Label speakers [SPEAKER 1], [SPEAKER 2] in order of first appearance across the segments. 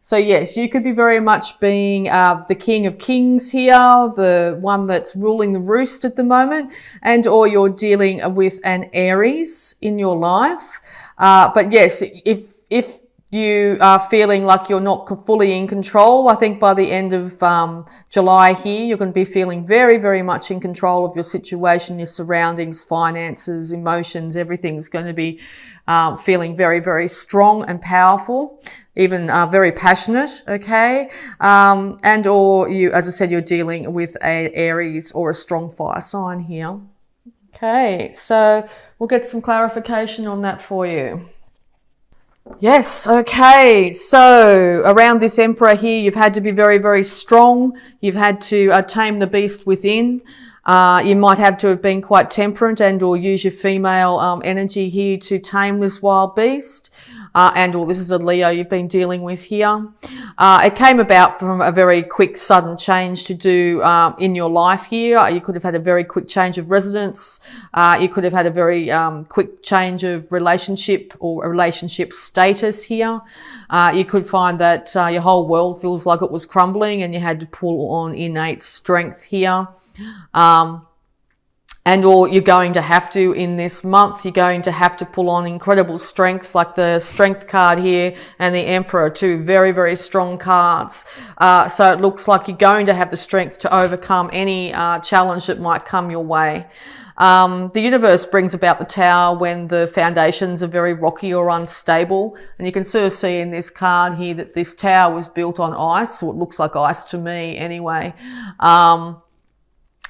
[SPEAKER 1] So yes, you could be very much being the King of Kings here, the one that's ruling the roost at the moment, and or you're dealing with an Aries in your life. But yes, if you are feeling like you're not fully in control, I think by the end of July here, you're going to be feeling very, very much in control of your situation, your surroundings, finances, emotions. Everything's going to be feeling very, very strong and powerful, even very passionate, okay? And or you, as I said, you're dealing with an Aries or a strong fire sign here. Okay, so we'll get some clarification on that for you. Yes, okay, so around this Emperor here, you've had to be very, very strong. You've had to tame the beast within. You might have to have been quite temperate and or use your female energy here to tame this wild beast. And or this is a Leo you've been dealing with here. It came about from a very quick, sudden change to do in your life here. You could have had a very quick change of residence. You could have had a very quick change of relationship or a relationship status here. You could find that your whole world feels like it was crumbling and you had to pull on innate strength here. And or you're going to have to, in this month, you're going to have to pull on incredible strength, like the Strength card here and the Emperor, two very, very strong cards. So it looks like you're going to have the strength to overcome any challenge that might come your way. The universe brings about the Tower when the foundations are very rocky or unstable. And you can sort of see in this card here that this tower was built on ice, or it looks like ice to me anyway.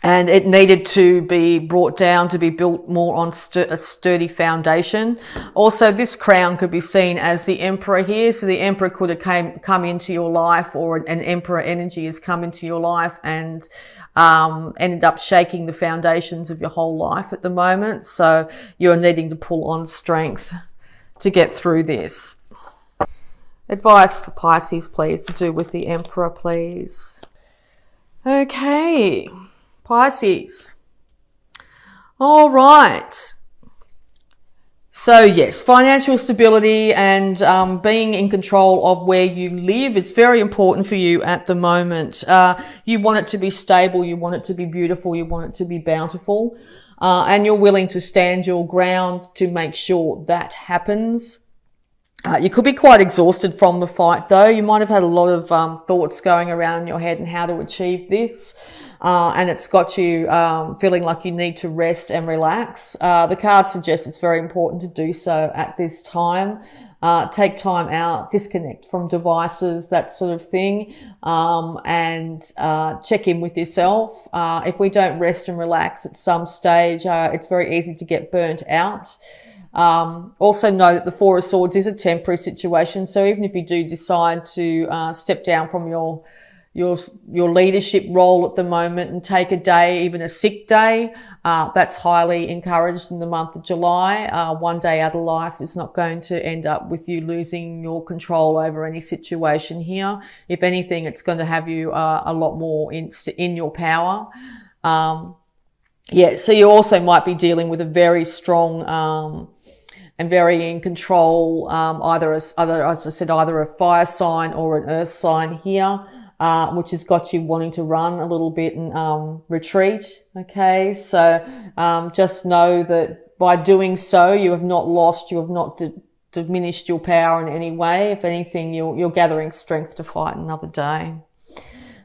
[SPEAKER 1] And it needed to be brought down to be built more on a sturdy foundation. Also, this crown could be seen as the Emperor here. So the Emperor could have come into your life, or an Emperor energy has come into your life and ended up shaking the foundations of your whole life at the moment. So you're needing to pull on strength to get through this. Advice for Pisces, please, to do with the Emperor, please. Okay. Pisces. All right. So yes, financial stability and being in control of where you live is very important for you at the moment. You want it to be stable, you want it to be beautiful, you want it to be bountiful, and you're willing to stand your ground to make sure that happens. You could be quite exhausted from the fight though. You might have had a lot of thoughts going around in your head and how to achieve this. And it's got you feeling like you need to rest and relax. The card suggests it's very important to do so at this time. Take time out, disconnect from devices, that sort of thing, and check in with yourself. If we don't rest and relax at some stage, it's very easy to get burnt out. Also know that the Four of Swords is a temporary situation, so even if you do decide to step down from your leadership role at the moment and take a day, even a sick day, that's highly encouraged in the month of July. One day out of life is not going to end up with you losing your control over any situation here. If anything, it's going to have you a lot more in your power. Yeah, so you also might be dealing with a very strong and very in control, either as I said, either a fire sign or an earth sign here. Which has got you wanting to run a little bit and retreat. Okay, so just know that by doing so, you have not lost, you have not diminished your power in any way. If anything, you're gathering strength to fight another day.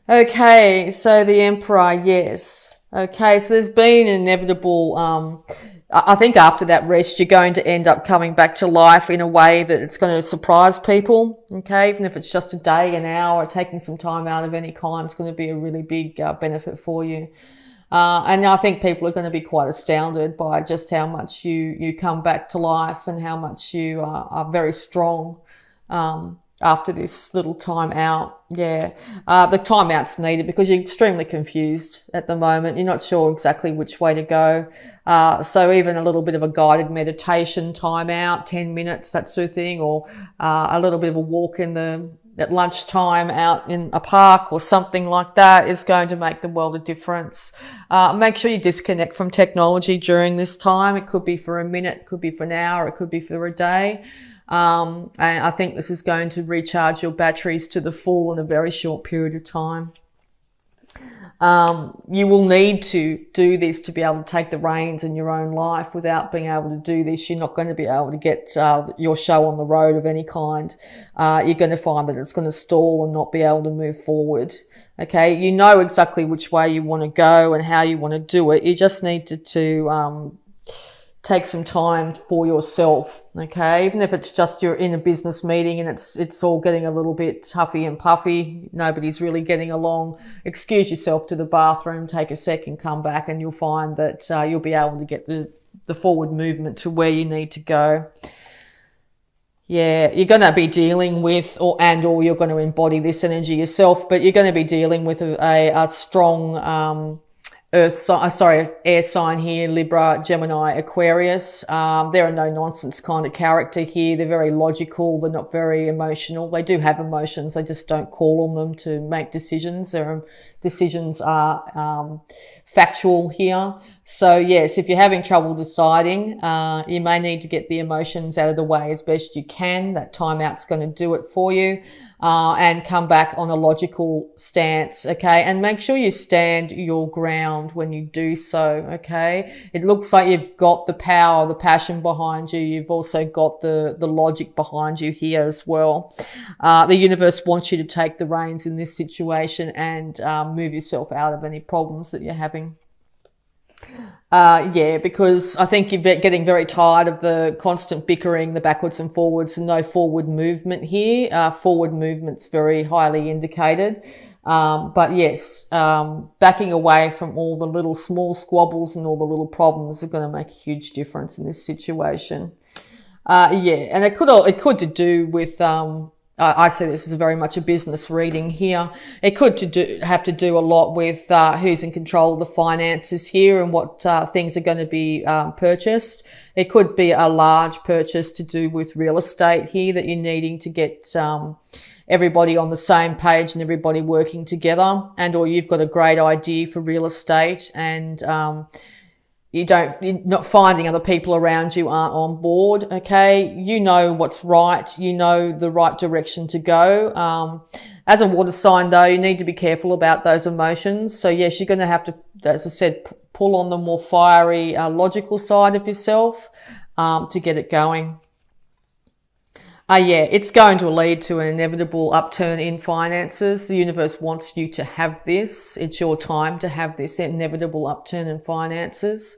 [SPEAKER 1] Okay, so the Emperor, yes. Okay, so there's been an inevitable I think after that rest, you're going to end up coming back to life in a way that it's going to surprise people. Okay, even if it's just a day, an hour, or taking some time out of any kind, it's going to be a really big benefit for you. And I think people are going to be quite astounded by just how much you come back to life and how much you are very strong after this little time out. Yeah, the time out's needed because you're extremely confused at the moment. You're not sure exactly which way to go. So even a little bit of a guided meditation time out, 10 minutes, that sort of thing, or a little bit of a walk at lunchtime out in a park or something like that is going to make the world a difference. Make sure you disconnect from technology during this time. It could be for a minute, it could be for an hour, it could be for a day. And I think this is going to recharge your batteries to the full in a very short period of time. You will need to do this to be able to take the reins in your own life. Without being able to do this, you're not going to be able to get your show on the road of any kind. You're going to find that it's going to stall and not be able to move forward. Okay, you know exactly which way you want to go and how you want to do it. You just need to take some time for yourself, okay? Even if it's just you're in a business meeting and it's all getting a little bit huffy and puffy, nobody's really getting along, excuse yourself to the bathroom, take a second, come back, and you'll find that you'll be able to get the forward movement to where you need to go. Yeah, you're going to be dealing with, or you're going to embody this energy yourself, but you're going to be dealing with a strong air sign here, Libra, Gemini, Aquarius. They're a no-nonsense kind of character here. They're very logical. They're not very emotional. They do have emotions. They just don't call on them to make decisions. Their decisions are factual here. So yes, if you're having trouble deciding, you may need to get the emotions out of the way as best you can. That timeout's going to do it for you. And come back on a logical stance, okay? And make sure you stand your ground when you do so, okay? It looks like you've got the power, the passion behind you. You've also got the logic behind you here as well. The universe wants you to take the reins in this situation and move yourself out of any problems that you're having. Yeah, because I think you're getting very tired of the constant bickering, the backwards and forwards, and no forward movement here. Forward movement's very highly indicated. But yes, backing away from all the little small squabbles and all the little problems are going to make a huge difference in this situation. Yeah, and it could to do with, I see this as very much a business reading here. It could have to do a lot with who's in control of the finances here and what things are going to be purchased. It could be a large purchase to do with real estate here that you're needing to get everybody on the same page and everybody working together, or you've got a great idea for real estate and you're not finding other people around you aren't on board, okay? You know what's right. You know the right direction to go. As a water sign, though, you need to be careful about those emotions. So, yes, you're going to have to, as I said, pull on the more fiery, logical side of yourself to get it going. Yeah, it's going to lead to an inevitable upturn in finances. The universe wants you to have this. It's your time to have this inevitable upturn in finances.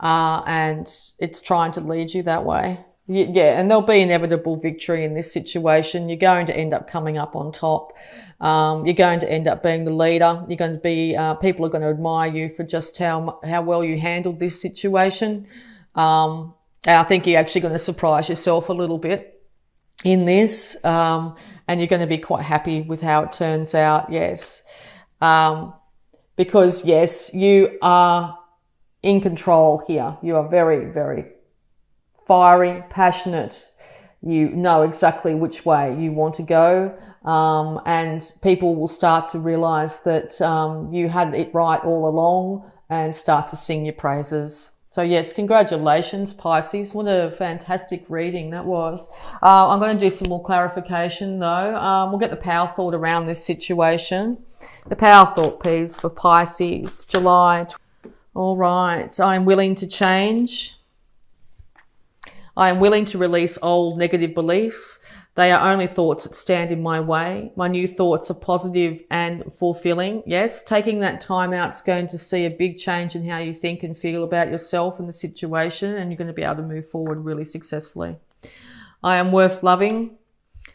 [SPEAKER 1] And it's trying to lead you that way. Yeah, and there'll be inevitable victory in this situation. You're going to end up coming up on top. You're going to end up being the leader. You're going to be, people are going to admire you for just how well you handled this situation. And I think you're actually going to surprise yourself a little bit in this, and you're going to be quite happy with how it turns out. Yes. Because yes, you are in control here. You are very, very fiery, passionate. You know exactly which way you want to go. And people will start to realize that, you had it right all along and start to sing your praises. So yes, congratulations, Pisces. What a fantastic reading that was. I'm going to do some more clarification though. We'll get the power thought around this situation. The power thought, please, for Pisces, July. All right. I'm willing to change. I am willing to release old negative beliefs. They are only thoughts that stand in my way. My new thoughts are positive and fulfilling. Yes, taking that time out is going to see a big change in how you think and feel about yourself and the situation, and you're going to be able to move forward really successfully. I am worth loving.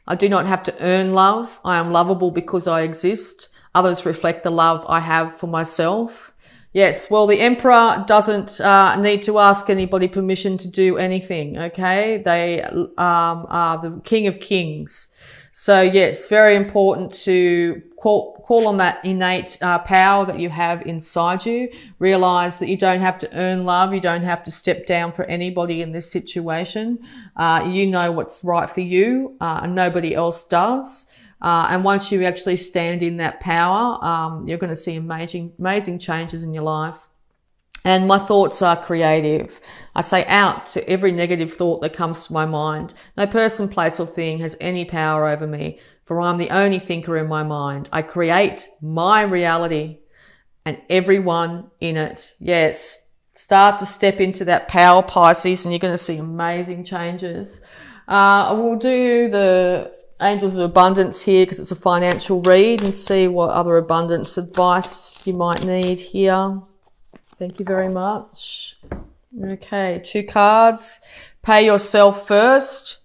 [SPEAKER 1] I do not have to earn love. I am lovable because I exist. Others reflect the love I have for myself. Yes, well, the Emperor doesn't need to ask anybody permission to do anything, okay? They are the King of Kings. So, yes, very important to call on that innate power that you have inside you. Realize that you don't have to earn love. You don't have to step down for anybody in this situation. You know what's right for you, and nobody else does. And once you actually stand in that power, you're going to see amazing changes in your life. And my thoughts are creative. I say out to every negative thought that comes to my mind. No person, place or thing has any power over me, for I'm the only thinker in my mind. I create my reality and everyone in it. Yes, start to step into that power, Pisces, and you're going to see amazing changes. I will do the Angels of Abundance here because it's a financial read, and see what other abundance advice you might need here. Thank you very much. Okay, 2 cards. Pay yourself first.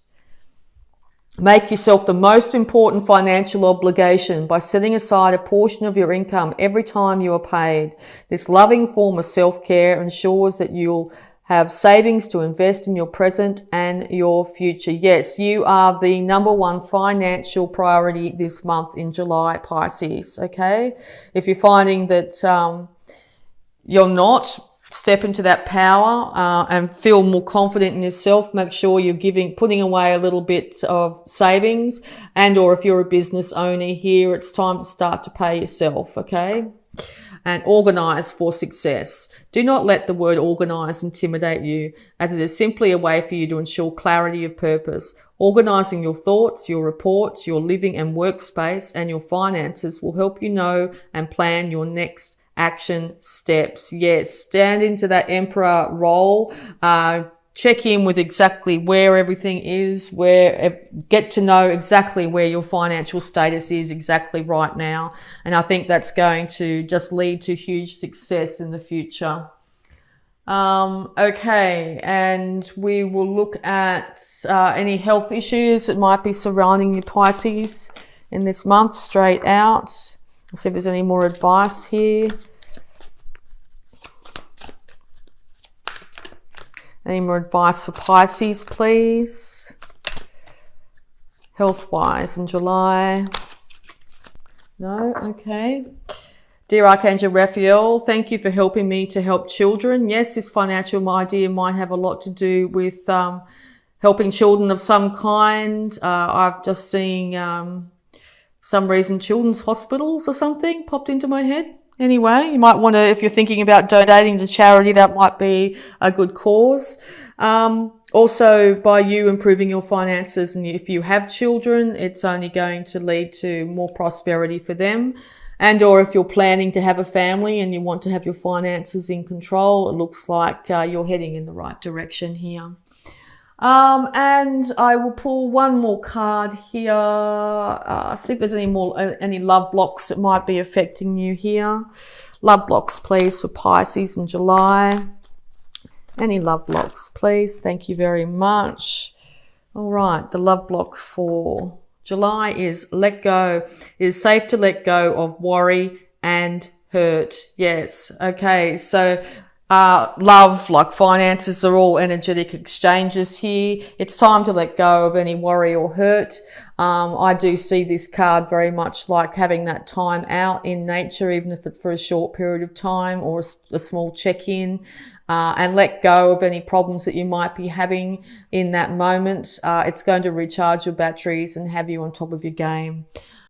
[SPEAKER 1] Make yourself the most important financial obligation by setting aside a portion of your income every time you are paid. This loving form of self-care ensures that you'll have savings to invest in your present and your future. Yes, you are the #1 financial priority this month in July, Pisces. Okay, if you're finding that you're not, step into that power and feel more confident in yourself. Make sure you're putting away a little bit of savings, and or if you're a business owner here, it's time to start to pay yourself, okay? And organize for success. Do not let the word organize intimidate you, as it is simply a way for you to ensure clarity of purpose. Organizing your thoughts, your reports, your living and workspace, and your finances will help you know and plan your next action steps. Yes, stand into that Emperor role. Check in with exactly where everything is, get to know exactly where your financial status is exactly right now. And I think that's going to just lead to huge success in the future. Okay, and we will look at any health issues that might be surrounding you, Pisces, in this month, straight out. Let's see if there's any more advice here. Any more advice for Pisces, please? Health-wise in July. No? Okay. Dear Archangel Raphael, thank you for helping me to help children. Yes, this financial idea might have a lot to do with helping children of some kind. I've just seen... for some reason, children's hospitals or something popped into my head. Anyway, you might want to, if you're thinking about donating to charity, that might be a good cause. Also, by you improving your finances, and if you have children, it's only going to lead to more prosperity for them. And or if you're planning to have a family and you want to have your finances in control, it looks like you're heading in the right direction here. And I will pull one more card here. See if there's any love blocks that might be affecting you here. Love blocks, please, for Pisces in July. Any love blocks, please. Thank you very much. All right, the love block for July is let go. It is safe to let go of worry and hurt. Yes. Okay. So, love, like finances, are all energetic exchanges here. It's time to let go of any worry or hurt. I do see this card very much like having that time out in nature, even if it's for a short period of time or a small check-in, and let go of any problems that you might be having in that moment. It's going to recharge your batteries and have you on top of your game.